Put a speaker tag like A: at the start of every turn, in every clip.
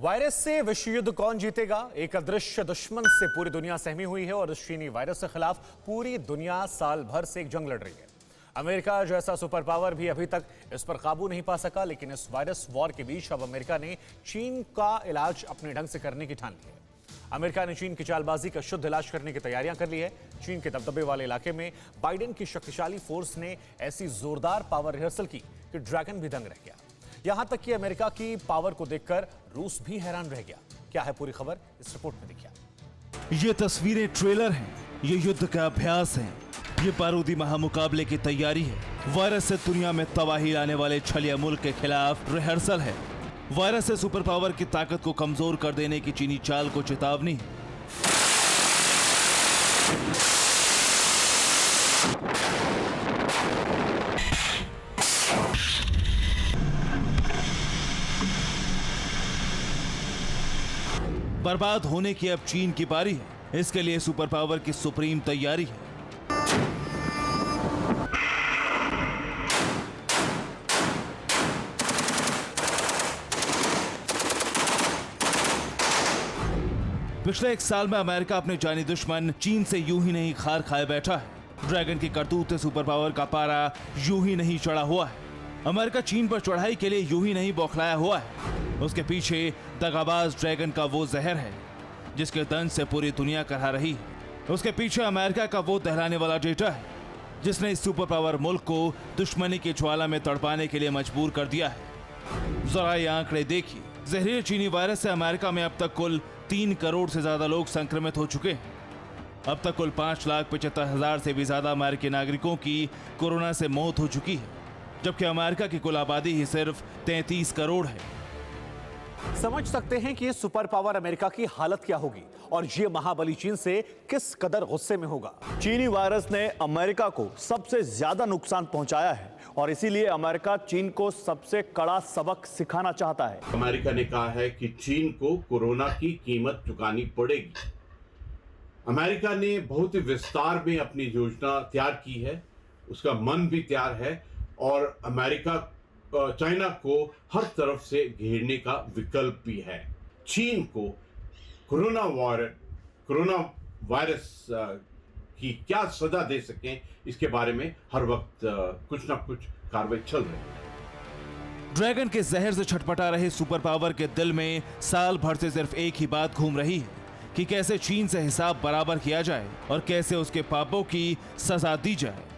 A: Virus से विश्व युद्ध कौन जीतेगा? एक अदृश्य दुश्मन से पूरी दुनिया सहमी हुई है और इस चीनी वायरस के खिलाफ पूरी दुनिया साल भर से एक जंग लड़ रही है। अमेरिका जैसा सुपर पावर भी अभी तक इस पर काबू नहीं पा सका, लेकिन इस वायरस वॉर के बीच अब अमेरिका ने चीन का इलाज अपने ढंग से करने की ठान ली है। अमेरिका ने चीन की चालबाजी का शुद्ध इलाज करने की तैयारियां कर ली है। चीन के दबदबे वाले इलाके में बाइडेन की शक्तिशाली फोर्स ने ऐसी जोरदार पावर रिहर्सल की कि ड्रैगन भी दंग रह गया। यहां तक कि अमेरिका की पावर को देखकर रूस भी हैरान रह गया। क्या है पूरी खबर, इस रिपोर्ट में देखिए।
B: ये तस्वीरें ट्रेलर हैं, ये युद्ध का अभ्यास है, ये बारूदी महामुकाबले की तैयारी है। वायरस से दुनिया में तबाही लाने वाले छलिया मुल्क के खिलाफ रिहर्सल है। वायरस से सुपर पावर की ताकत को कमजोर कर देने की चीनी चाल को चेतावनी है। बर्बाद होने की अब चीन की बारी है। इसके लिए सुपर पावर की सुप्रीम तैयारी है। पिछले एक साल में अमेरिका अपने जानी दुश्मन चीन से यूं ही नहीं खार खाए बैठा है। ड्रैगन की करतूत से सुपर पावर का पारा यूं ही नहीं चढ़ा हुआ है। अमेरिका चीन पर चढ़ाई के लिए यूं ही नहीं बौखलाया हुआ है। उसके पीछे दगाबाज ड्रैगन का वो जहर है जिसके दंश से पूरी दुनिया करहा रही है। उसके पीछे अमेरिका का वो दहलाने वाला डेटा है जिसने इस सुपर पावर मुल्क को दुश्मनी की ज्वाला में तड़पाने के लिए मजबूर कर दिया है। जरा ये आंकड़े देखिए। जहरीले चीनी वायरस से अमेरिका में अब तक कुल 3 करोड़ से ज्यादा लोग संक्रमित हो चुके हैं। अब तक कुल 5,75,000 से भी ज्यादा अमेरिकी नागरिकों की कोरोना से मौत हो चुकी है, जबकि अमेरिका की कुल आबादी ही सिर्फ 33 करोड़ है।
A: समझ सकते हैं कि सुपर पावर अमेरिका की हालत क्या होगी और ये महाबली चीन से किस कदर गुस्से में होगा।
C: चीनी वायरस ने अमेरिका को सबसे ज्यादा नुकसान पहुंचाया है और इसीलिए अमेरिका चीन को सबसे कड़ा सबक सिखाना चाहता है।
D: अमेरिका ने कहा है कि चीन को कोरोना की कीमत चुकानी पड़ेगी। अमेरिका ने बहुत ही विस्तार में अपनी योजना तैयार की है, उसका मन भी तैयार है और अमेरिका चाइना को हर तरफ से घेरने का विकल्प भी है। चीन को कोरोना वायरस की क्या सजा दे सकें, इसके बारे में हर वक्त कुछ ना कुछ कार्रवाई चल रही है।
B: ड्रैगन के जहर से छटपटा रहे सुपर पावर के दिल में साल भर से सिर्फ एक ही बात घूम रही है कि कैसे चीन से हिसाब बराबर किया जाए और कैसे उसके पापों की सजा दी जाए।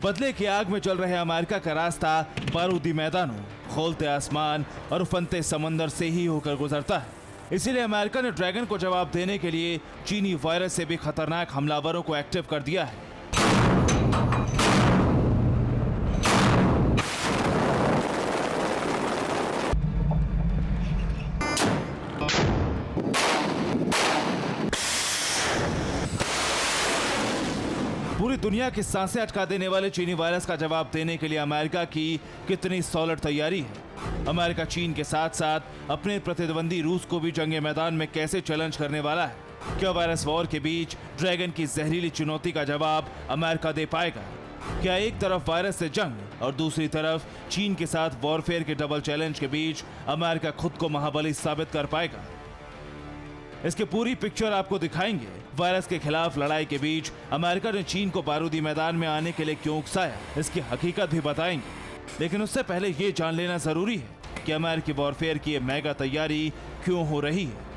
B: बदले की आग में चल रहे अमेरिका का रास्ता बारूदी मैदानों, खोलते आसमान और उफनते समंदर से ही होकर गुजरता है। इसीलिए अमेरिका ने ड्रैगन को जवाब देने के लिए चीनी वायरस से भी खतरनाक हमलावरों को एक्टिव कर दिया है। पूरी दुनिया की सांसें अटका देने वाले चीनी वायरस का जवाब देने के लिए अमेरिका की कितनी सॉलिड तैयारी है। अमेरिका चीन के साथ साथ अपने प्रतिद्वंदी रूस को भी जंगे मैदान में कैसे चैलेंज करने वाला है। क्या वायरस वॉर के बीच ड्रैगन की जहरीली चुनौती का जवाब अमेरिका दे पाएगा? क्या एक तरफ वायरस से जंग और दूसरी तरफ चीन के साथ वॉरफेयर के डबल चैलेंज के बीच अमेरिका खुद को महाबली साबित कर पाएगा? इसकी पूरी पिक्चर आपको दिखाएंगे। वायरस के खिलाफ लड़ाई के बीच अमेरिका ने चीन को बारूदी मैदान में आने के लिए क्यों उकसाया, इसकी हकीकत भी बताएंगे। लेकिन उससे पहले ये जान लेना जरूरी है कि अमेरिकी वॉरफेयर की ये मेगा तैयारी क्यों हो रही है।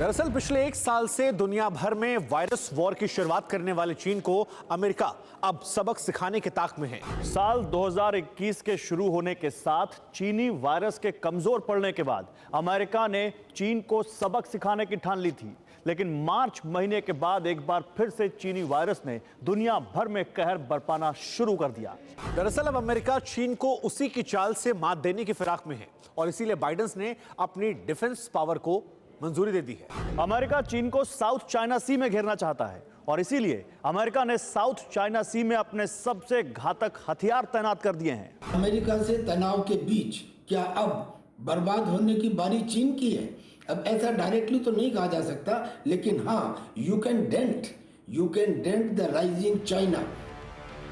A: दरअसल पिछले एक साल से दुनिया भर में वायरस वॉर की शुरुआत करने वाले चीन को अमेरिका अब सबक सिखाने के ताक में है।
C: साल 2021 के शुरू होने के साथ चीनी वायरस के कमजोर पड़ने के बाद अमेरिका ने चीन को सबक सिखाने की ठान ली थी, लेकिन मार्च महीने के बाद एक बार फिर से चीनी वायरस ने दुनिया भर में कहर बरपाना शुरू कर दिया।
A: दरअसल अब अमेरिका चीन को उसी की चाल से मात देने की फिराक में है और इसीलिए बाइडेन ने अपनी डिफेंस पावर को मंजूरी दे दी है।
C: अमेरिका चीन को साउथ चाइना सी में घेरना चाहता है और इसीलिए अमेरिका ने साउथ चाइना सी में अपने सबसे घातक हथियार तैनात कर दिए हैं।
E: अमेरिका से तनाव के बीच क्या अब बर्बाद होने की बारी चीन की है? अब ऐसा डायरेक्टली तो नहीं कहा जा सकता, लेकिन हाँ, you can dent the rising China.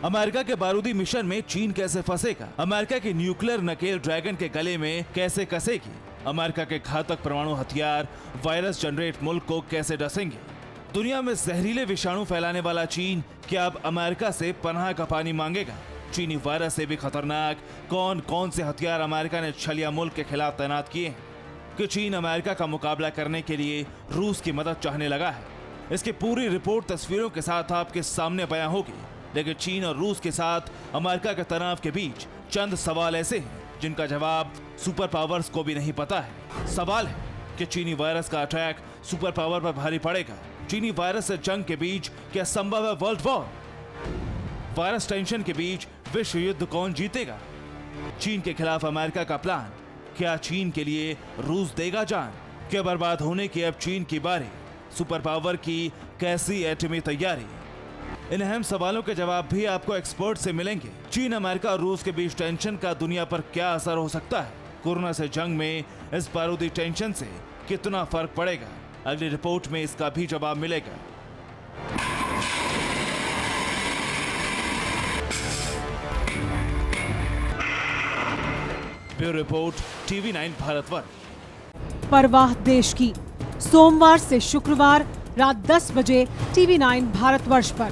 B: America के बारूदी मिशन में चीन कैसे फंसेगा? अमेरिका की न्यूक्लियर नकेल ड्रैगन के गले में कैसे कसेगी? अमेरिका के घातक परमाणु हथियार वायरस जनरेट मुल्क को कैसे डसेंगे? दुनिया में जहरीले विषाणु फैलाने वाला चीन क्या अब अमेरिका से पनाह का पानी मांगेगा? चीनी वायरस से भी खतरनाक कौन कौन से हथियार अमेरिका ने छलिया मुल्क के खिलाफ तैनात किए हैं कि चीन अमेरिका का मुकाबला करने के लिए रूस की मदद चाहने लगा है? इसकी पूरी रिपोर्ट तस्वीरों के साथ आपके सामने बयां होगी, लेकिन चीन और रूस के साथ अमेरिका के तनाव के बीच चंद सवाल ऐसे हैं जिनका जवाब सुपर पावर्स को भी नहीं पता है। सवाल है कि चीनी वायरस का अटैक सुपर पावर पर भारी पड़ेगा। चीनी वायरस से जंग के बीच क्या संभव है वर्ल्ड वॉर? वायरस टेंशन के बीच विश्व युद्ध कौन जीतेगा? चीन के खिलाफ अमेरिका का प्लान, क्या चीन के लिए रूस देगा जान? क्या बर्बाद होने की अब चीन की बारी? सुपर पावर की कैसी एटमी तैयारी? इन अहम सवालों के जवाब भी आपको एक्सपर्ट से मिलेंगे। चीन, अमेरिका और रूस के बीच टेंशन का दुनिया पर क्या असर हो सकता है? कोरोना से जंग में इस बारूदी टेंशन से कितना फर्क पड़ेगा? अगली रिपोर्ट में इसका भी जवाब मिलेगा। Bureau report, TV9 Bharatvarsh.
F: परवाह देश की, सोमवार से शुक्रवार रात 10 बजे TV9 भारतवर्ष पर।